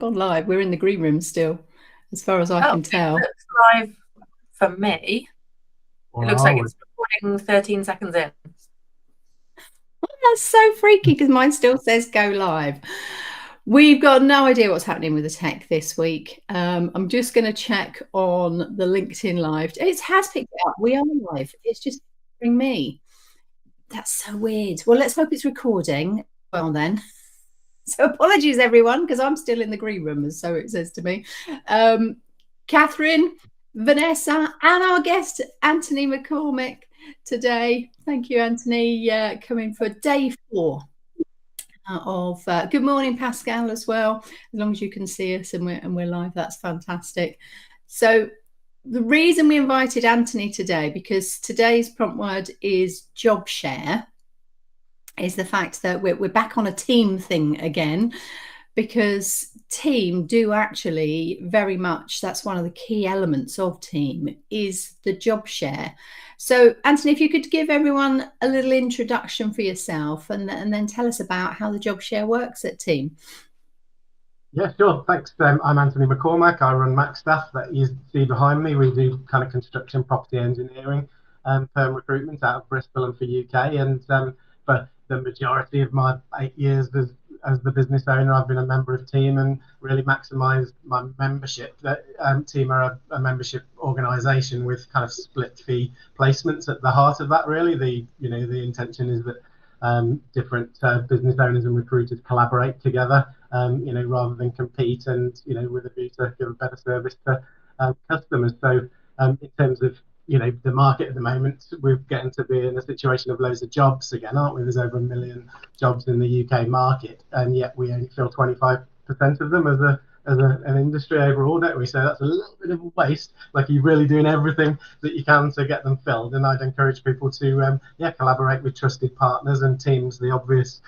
gone live. We're in the green room still, as far as I Oh, can it tell. looks live for me. It Or looks are like we? it's recording 13 seconds in. That's so freaky because mine still says go live. We've got no idea what's happening with the tech this week. I'm just going to check on the LinkedIn Live. It has picked it up. We are live. It's just bring me. That's so weird. Well, let's hope it's recording. Well, then. So apologies, everyone, because I'm still in the green room, so it says to me. Catherine, Vanessa, and our guest, Anthony McCormick, today. Thank you, Anthony, coming for day 4 of good morning, Pascal, as well. As long as you can see us and we're live, that's fantastic. So the reason we invited Anthony today, because today's prompt word is job share, is the fact that we're back on a team thing again, because team do actually very much, that's one of the key elements of team, is the job share. So Anthony, if you could give everyone a little introduction for yourself and then tell us about how the job share works at team. Yeah, sure. Thanks. I'm Anthony McCormack. I run MacStaff that you see behind me. We do kind of construction, property engineering, perm recruitment out of Bristol and for UK. And for the majority of my 8 years as the business owner, I've been a member of Team and really maximised my membership. Team are a membership organisation with kind of split fee placements at the heart of that. Really, the intention is that different business owners and recruiters collaborate together, rather than compete, and with a view to give a better service to customers. So in terms of the market at the moment, we're getting to be in a situation of loads of jobs again, aren't we? There's over 1 million jobs in the UK market, and yet we only fill 25% of them as an industry overall, don't we? So that's a little bit of a waste. Like, you're really doing everything that you can to get them filled, and I'd encourage people to collaborate with trusted partners, and Teams the obvious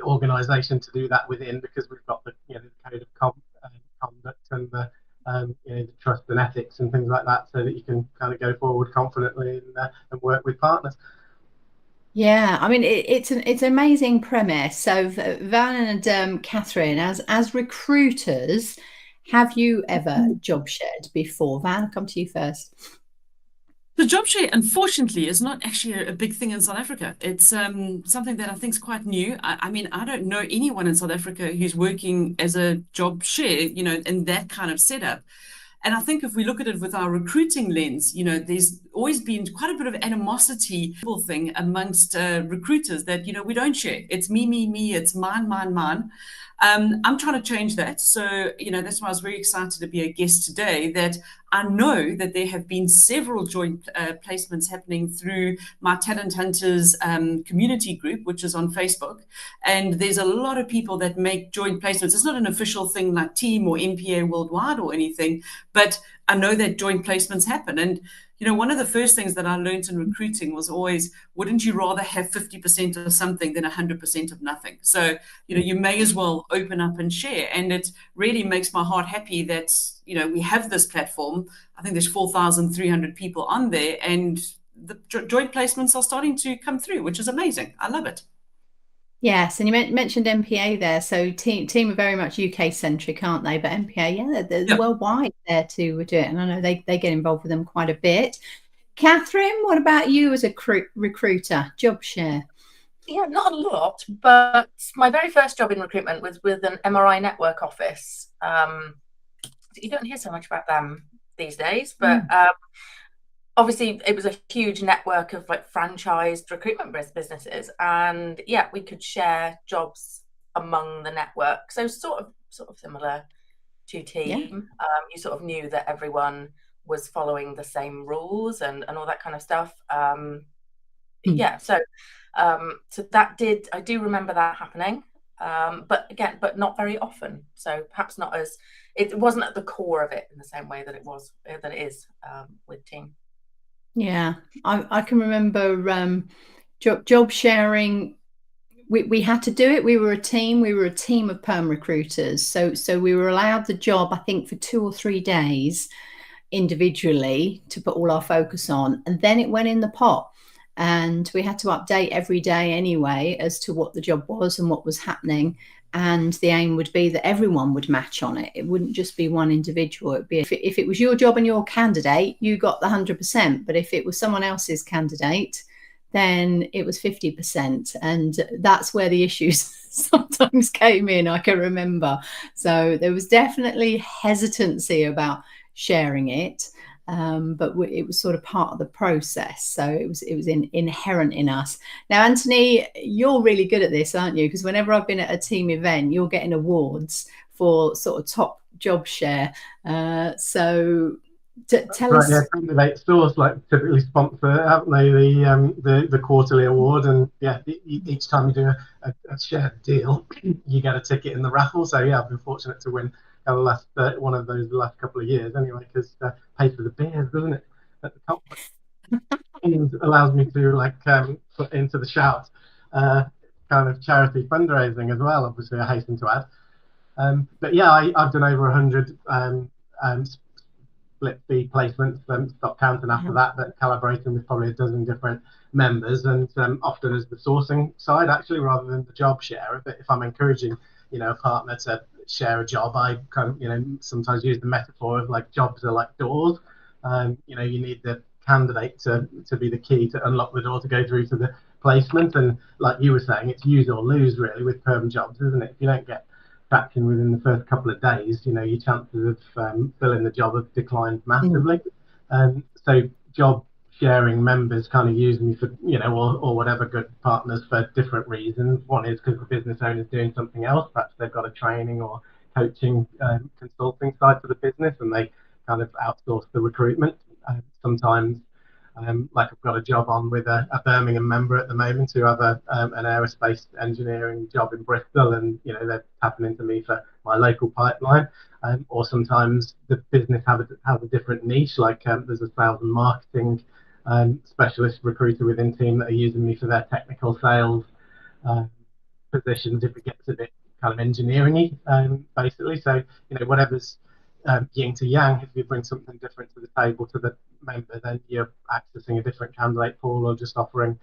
organisation to do that within, because we've got the code of conduct and the trust and ethics and things like that, so that you can kind of go forward confidently and work with partners. Yeah, I mean, it's an amazing premise. So Van and Catherine, as recruiters, have you ever job shared before? Van, I'll come to you first. The job share, unfortunately, is not actually a big thing in South Africa. It's something that I think is quite new. I mean, I don't know anyone in South Africa who's working as a job share, in that kind of setup. And I think if we look at it with our recruiting lens, there's always been quite a bit of animosity thing amongst recruiters that, we don't share. It's me, it's mine, mine, mine. I'm trying to change that. So, that's why I was very excited to be a guest today, that I know that there have been several joint placements happening through my Talent Hunters community group, which is on Facebook. And there's a lot of people that make joint placements. It's not an official thing like Team or MPA Worldwide or anything, but I know that joint placements happen. And one of the first things that I learned in recruiting was always, wouldn't you rather have 50% of something than 100% of nothing? So, you may as well open up and share. And it really makes my heart happy that, we have this platform. I think there's 4,300 people on there, and the joint placements are starting to come through, which is amazing. I love it. Yes, and you mentioned MPA there. So team are very much UK centric, aren't they? But MPA, they're worldwide there to do it, and I know they get involved with them quite a bit. Catherine, what about you as a recruiter? Job share? Yeah, not a lot, but my very first job in recruitment was with an MRI network office. You don't hear so much about them these days, but obviously it was a huge network of like franchised recruitment businesses, and we could share jobs among the network. So sort of similar to Team. You sort of knew that everyone was following the same rules and all that kind of stuff. So I do remember that happening, but not very often. So perhaps not as, it wasn't at the core of it in the same way that it is with Team. Yeah, I can remember job sharing. We had to do it. We were a team. We were a team of perm recruiters. So we were allowed the job, I think, for 2 or 3 days individually to put all our focus on, and then it went in the pot. And we had to update every day anyway as to what the job was and what was happening. And the aim would be that everyone would match on it. It wouldn't just be one individual. It'd be if it was your job and your candidate, you got the 100%. But if it was someone else's candidate, then it was 50%. And that's where the issues sometimes came in, I can remember. So there was definitely hesitancy about sharing it. But it was sort of part of the process, so it was inherent in us. Now, Anthony, you're really good at this, aren't you? Because whenever I've been at a team event, you're getting awards for sort of top job share. So tell us. Yeah, Candidate Stores like typically sponsor, haven't they, the quarterly award, and yeah, each time you do a shared deal, you get a ticket in the raffle. So yeah, I've been fortunate to win one of those the last couple of years anyway, because pays for the beers, doesn't it, at the conference, and allows me to put into the shout kind of charity fundraising as well, obviously, I hasten to add. But yeah, I've done over 100 split fee placements, stop counting after that, but collaborating with probably a dozen different members, and often as the sourcing side actually, rather than the job share. But if I'm encouraging a partner to share a job, I kind of sometimes use the metaphor of like jobs are like doors. You need the candidate to be the key to unlock the door to go through to the placement, and like you were saying, it's use or lose really with perm jobs, isn't it? If you don't get traction within the first couple of days, your chances of filling the job have declined massively. So job sharing members kind of use me for, or whatever good partners for different reasons. One is because the business owner is doing something else. Perhaps they've got a training or coaching consulting side to the business, and they kind of outsource the recruitment. Sometimes, like I've got a job on with a Birmingham member at the moment who have an aerospace engineering job in Bristol, and they're tapping into me for my local pipeline. Or sometimes the business has a different niche, like there's a sales and marketing specialist recruiter within team that are using me for their technical sales positions if it gets a bit kind of engineering-y, basically. So whatever's yin to yang, if you bring something different to the table to the member, then you're accessing a different candidate pool or just offering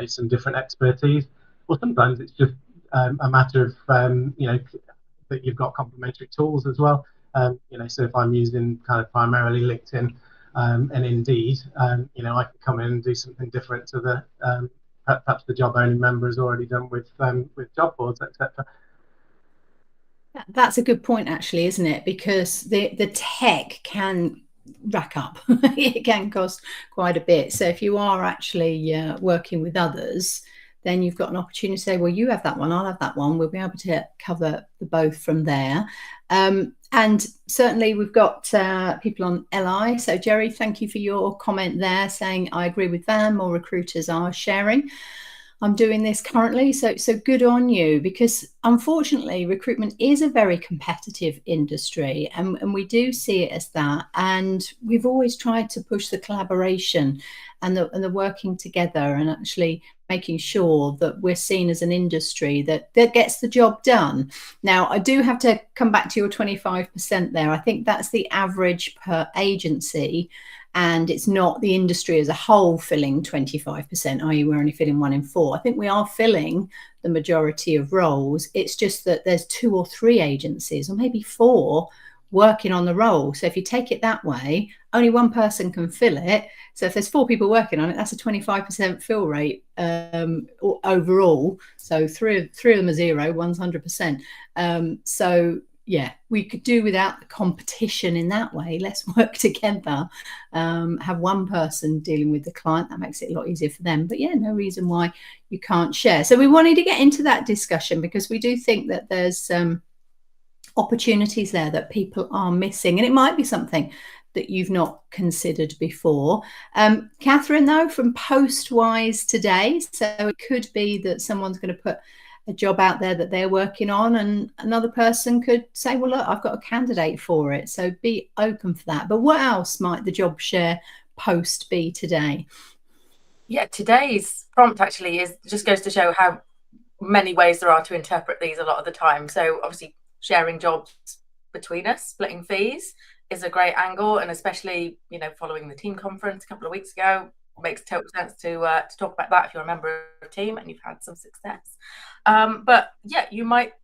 some different expertise. Or sometimes it's just a matter of that you've got complementary tools as well. So if I'm using kind of primarily LinkedIn and Indeed, I can come in and do something different to the perhaps the job only member has already done with job boards, etc. That's a good point, actually, isn't it? Because the tech can rack up. It can cost quite a bit. So if you are actually working with others, then you've got an opportunity to say, well, you have that one, I'll have that one. We'll be able to cover the both from there. And certainly we've got people on LI. So Jerry, thank you for your comment there saying, I agree with them, more recruiters are sharing. I'm doing this currently, so good on you, because unfortunately recruitment is a very competitive industry, and we do see it as that, and we've always tried to push the collaboration and the working together and actually making sure that we're seen as an industry that gets the job done. Now, I do have to come back to your 25% there. I think that's the average per agency, and it's not the industry as a whole filling 25%, i.e. we're only filling 1 in 4. I think we are filling the majority of roles. It's just that there's 2 or 3 agencies, or maybe 4, working on the role. So if you take it that way, only one person can fill it. So if there's 4 people working on it, that's a 25% fill rate overall. So 3 of them are 0, one's 100%. So yeah, we could do without the competition in that way. Let's work together, have one person dealing with the client. That makes it a lot easier for them. But yeah, no reason why you can't share. So we wanted to get into that discussion because we do think that there's opportunities there that people are missing. And it might be something that you've not considered before. Catherine, though, from Postwise today. So it could be that someone's going to put a job out there that they're working on, and another person could say, well, look, I've got a candidate for it. So be open for that. But what else might the job share post be today? Yeah, today's prompt actually just goes to show how many ways there are to interpret these a lot of the time. So obviously sharing jobs between us, splitting fees is a great angle, and especially following the team conference a couple of weeks ago, makes total sense to talk about that if you're a member of a team and you've had some success. But yeah, you might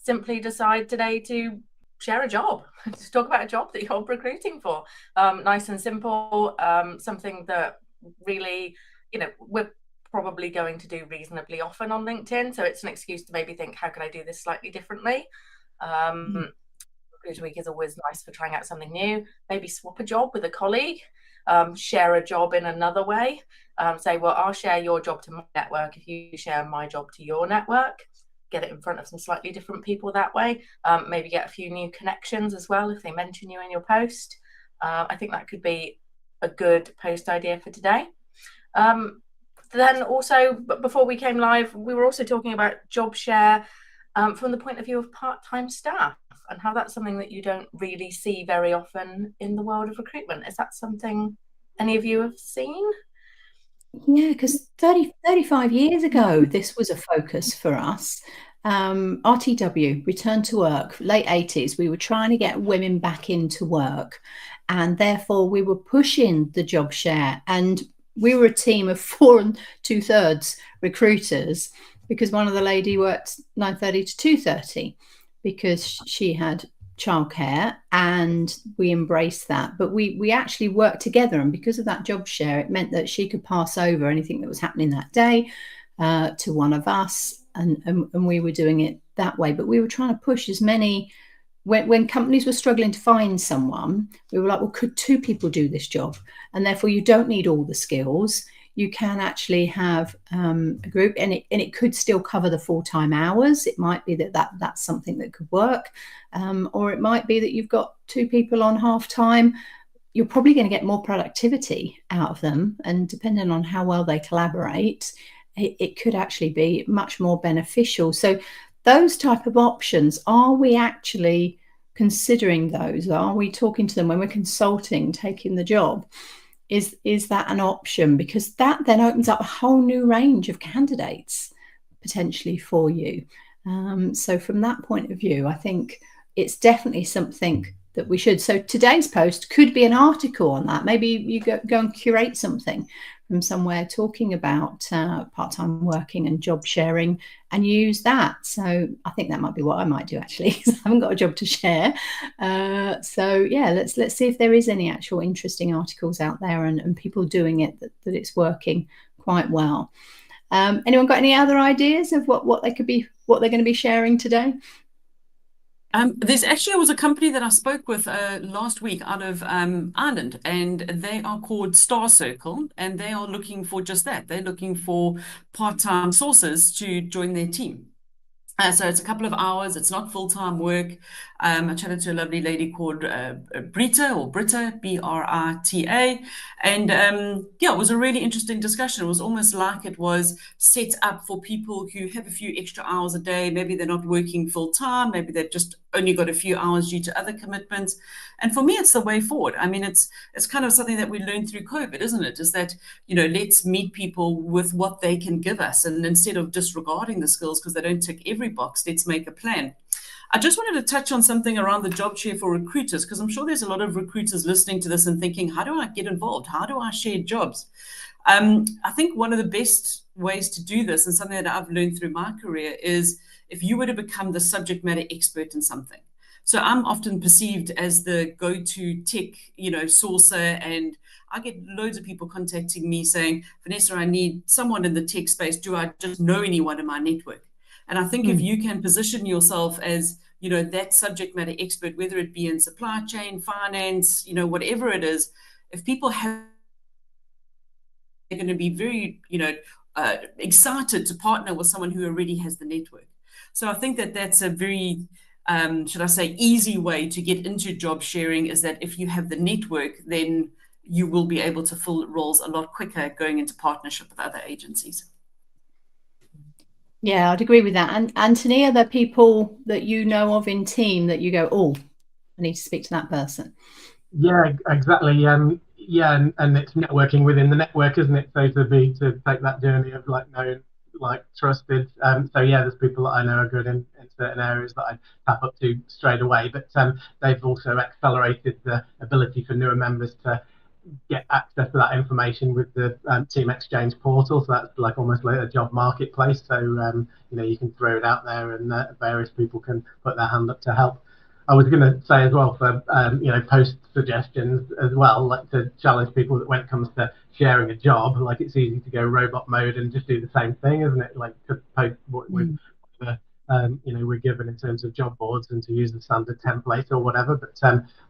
simply decide today to share a job, to talk about a job that you're recruiting for. Nice and simple, something that really, we're probably going to do reasonably often on LinkedIn. So it's an excuse to maybe think, how can I do this slightly differently? Recruiter Week is always nice for trying out something new. Maybe swap a job with a colleague, share a job in another way. Say, well, I'll share your job to my network if you share my job to your network. Get it in front of some slightly different people that way. Maybe get a few new connections as well if they mention you in your post. I think that could be a good post idea for today. Then also, before we came live, we were also talking about job share from the point of view of part-time staff, and how that's something that you don't really see very often in the world of recruitment. Is that something any of you have seen? Yeah, because 35 years ago, this was a focus for us. RTW, Return to Work, late 80s, we were trying to get women back into work, and therefore we were pushing the job share, and we were a team of 4 2/3 recruiters, because one of the lady worked 9:30 to 2:30 because she had childcare, and we embraced that. But we actually worked together, and because of that job share, it meant that she could pass over anything that was happening that day to one of us, and we were doing it that way. But we were trying to push as many. When companies were struggling to find someone, we were like, well, could 2 people do this job? And therefore you don't need all the skills. You can actually have a group, and it could still cover the full-time hours. It might be that's something that could work, or it might be that you've got 2 people on half-time. You're probably going to get more productivity out of them, and depending on how well they collaborate, it could actually be much more beneficial. So those type of options, are we actually considering those? Are we talking to them when we're consulting, taking the job? Is that an option? Because that then opens up a whole new range of candidates potentially for you. So from that point of view, I think it's definitely something that we should. So today's post could be an article on that. Maybe you go and curate something from somewhere talking about part-time working and job sharing, and use that. So I think that might be what I might do, actually, because I haven't got a job to share. So yeah, let's see if there is any actual interesting articles out there, and people doing it that it's working quite well. Anyone got any other ideas of what they're going to be sharing today? There was a company that I spoke with last week out of Ireland, and they are called Star Circle, and they are looking for just that. They're looking for part-time sources to join their team. So it's a couple of hours. It's not full-time work. I chatted to a lovely lady called Britta, B-R-I-T-A. And yeah, it was a really interesting discussion. It was almost like it was set up for people who have a few extra hours a day. Maybe they're not working full-time. Maybe they've just only got a few hours due to other commitments. And for me, it's the way forward. I mean, it's kind of something that we learned through COVID, isn't it? Is that, let's meet people with what they can give us. And instead of disregarding the skills because they don't tick every box, let's make a plan. I just wanted to touch on something around the job share for recruiters, because I'm sure there's a lot of recruiters listening to this and thinking, how do I get involved? How do I share jobs? I think one of the best ways to do this, and something that I've learned through my career, is if you were to become the subject matter expert in something. So I'm often perceived as the go-to tech, sourcer, and I get loads of people contacting me saying, Vanessa, I need someone in the tech space. Do I just know anyone in my network? And I think if you can position yourself as, that subject matter expert, whether it be in supply chain, finance, whatever it is, if people they're going to be very, excited to partner with someone who already has the network. So I think that that's a very, should I say, easy way to get into job sharing, is that if you have the network, then you will be able to fill roles a lot quicker going into partnership with other agencies. Yeah, I'd agree with that. And Anthony, are there people that you know of in team that you go, oh, I need to speak to that person? Yeah, exactly. Yeah, and it's networking within the network, isn't it? So to take that journey of known, trusted. So yeah, there's people that I know are good in certain areas that I tap up to straight away. But they've also accelerated the ability for newer members to get access to that information with the Team Exchange portal. So that's like almost like a job marketplace. So you can throw it out there, and various people can put their hand up to help. I was going to say as well for post suggestions as well, like to challenge people that when it comes to sharing a job, like it's easy to go robot mode and just do the same thing, isn't it? Like to post what we're given in terms of job boards and to use the standard template or whatever. But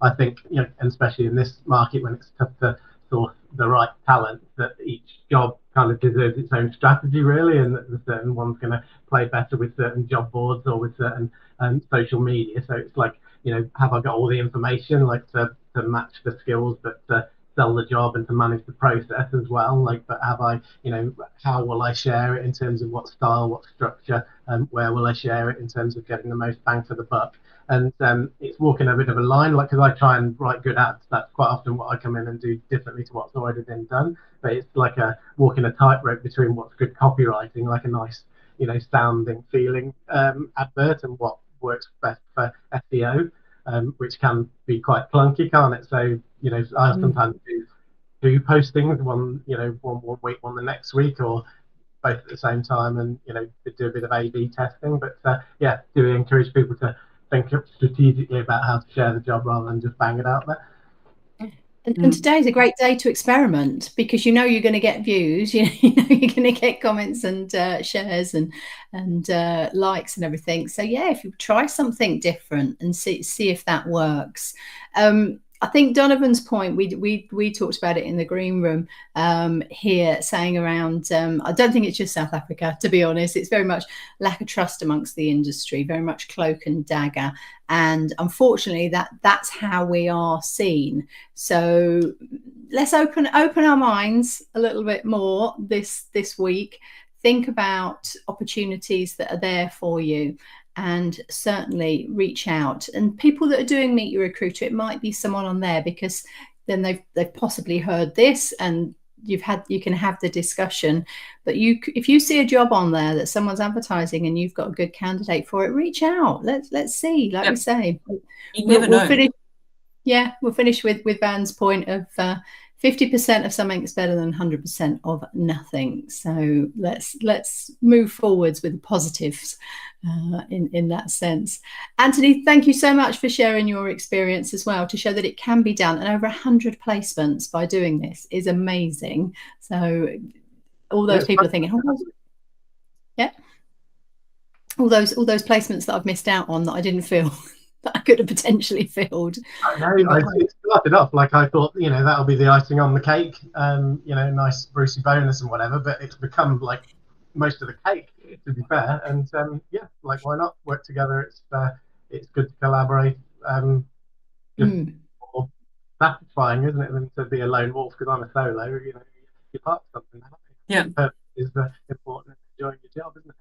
I think, and especially in this market when it's tough to source the right talent, that each job kind of deserves its own strategy really, and that the certain one's going to play better with certain job boards or with certain social media. So it's like, have I got all the information like to match the skills, but to sell the job and to manage the process as well? Like, but have I, how will I share it in terms of what style, what structure, where will I share it in terms of getting the most bang for the buck? And it's walking a bit of a line, like, because I try and write good ads. That's quite often what I come in and do differently to what's already been done. But it's like walking a tightrope between what's good copywriting, like a nice, sounding, feeling advert, and what works best for SEO, which can be quite clunky, can't it? So, I sometimes do two postings, one week, one the next week, or both at the same time, and do a bit of A/B testing. But do encourage people to think strategically about how to share the job rather than just bang it out there. And today's a great day to experiment, because you're going to get views, you're going to get comments and shares and likes and everything. So if you try something different and see if that works. I think Donovan's point, we talked about it in the green room here, saying around, I don't think it's just South Africa, to be honest. It's very much lack of trust amongst the industry, very much cloak and dagger. And unfortunately, that's how we are seen. So let's open our minds a little bit more this week. Think about opportunities that are there for you, and certainly reach out. And people that are doing Meet Your Recruiter, it might be someone on there, because then they've possibly heard this, and you can have the discussion. But if you see a job on there that someone's advertising and you've got a good candidate for it, reach out. Let's see, like we say. You never know. We'll finish with Van's point of 50% of something is better than 100% of nothing. So let's move forwards with the positives in that sense. Anthony, thank you so much for sharing your experience as well, to show that it can be done. And over 100 placements by doing this is amazing. So all those people are thinking, all those placements that I've missed out on that I didn't feel that I could have potentially filled. I know, it started off like I thought, that'll be the icing on the cake, nice Brucey bonus and whatever, but it's become like most of the cake, to be fair. And like, why not work together? It's good to collaborate. More satisfying, isn't it, than to be a lone wolf? Because I'm a solo, you're part of something. Is important in enjoying your job, isn't it?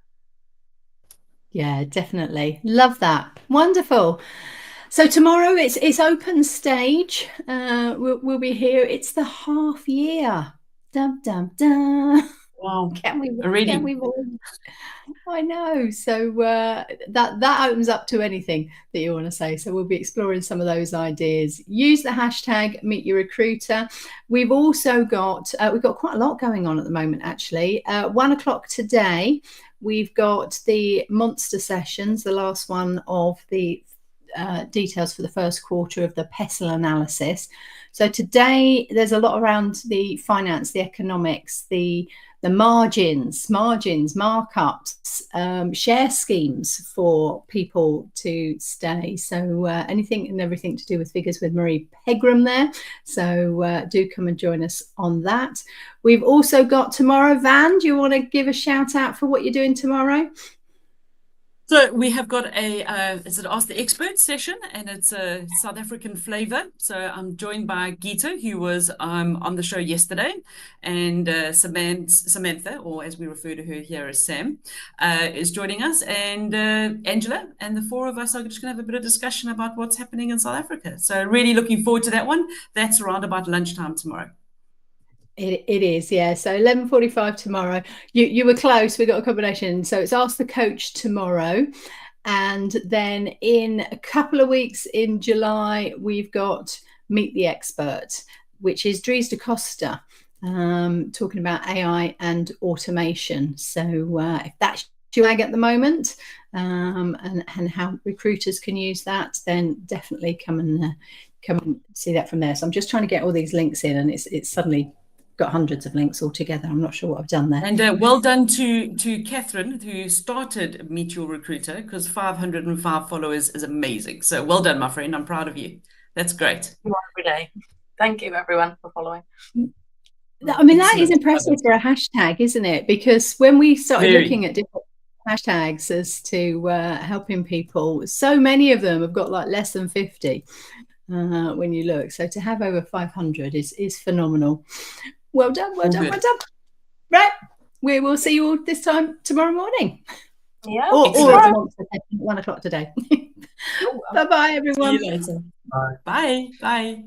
Yeah, definitely. Love that. Wonderful. So tomorrow it's open stage. We'll be here. It's the half year. Dum dum dum. Wow. Can we I know. So that opens up to anything that you want to say. So we'll be exploring some of those ideas. Use the hashtag Meet Your Recruiter. We've also got quite a lot going on at the moment, actually. 1 o'clock today, we've got the monster sessions, the last one of the details for the first quarter of the PESTLE analysis. So today there's a lot around the finance, the economics, the margins, markups, share schemes for people to stay. So anything and everything to do with figures with Marie Pegram there. So do come and join us on that. We've also got tomorrow. Van, do you want to give a shout out for what you're doing tomorrow? So we have got it's an Ask the Expert session, and it's a South African flavor. So I'm joined by Gita, who was on the show yesterday, and Samantha, or as we refer to her here as Sam, is joining us, and Angela, and the four of us are just going to have a bit of discussion about what's happening in South Africa. So really looking forward to that one. That's around about lunchtime tomorrow. It is, yeah. So 11:45 tomorrow. You were close. We got a combination. So it's Ask the Coach tomorrow, and then in a couple of weeks in July we've got Meet the Expert. which is Dries de Costa, talking about AI and automation. So if that's your bag at the moment, and how recruiters can use that, then definitely come and see that from there. So I'm just trying to get all these links in, and it's suddenly got hundreds of links all together. I'm not sure what I've done there. And well done to Catherine, who started Meet Your Recruiter, because 505 followers is amazing. So well done, my friend. I'm proud of you. That's great. Every day. Thank you, everyone, for following. I mean, that is impressive for a hashtag, isn't it? Because when we started looking at different hashtags as to helping people, so many of them have got like less than 50 when you look. So to have over 500 is phenomenal. Well done, well done, well done. Right, we will see you all this time tomorrow morning. Yeah. Or 1 o'clock today. Bye-bye, everyone. See you later. Bye. Bye. Bye.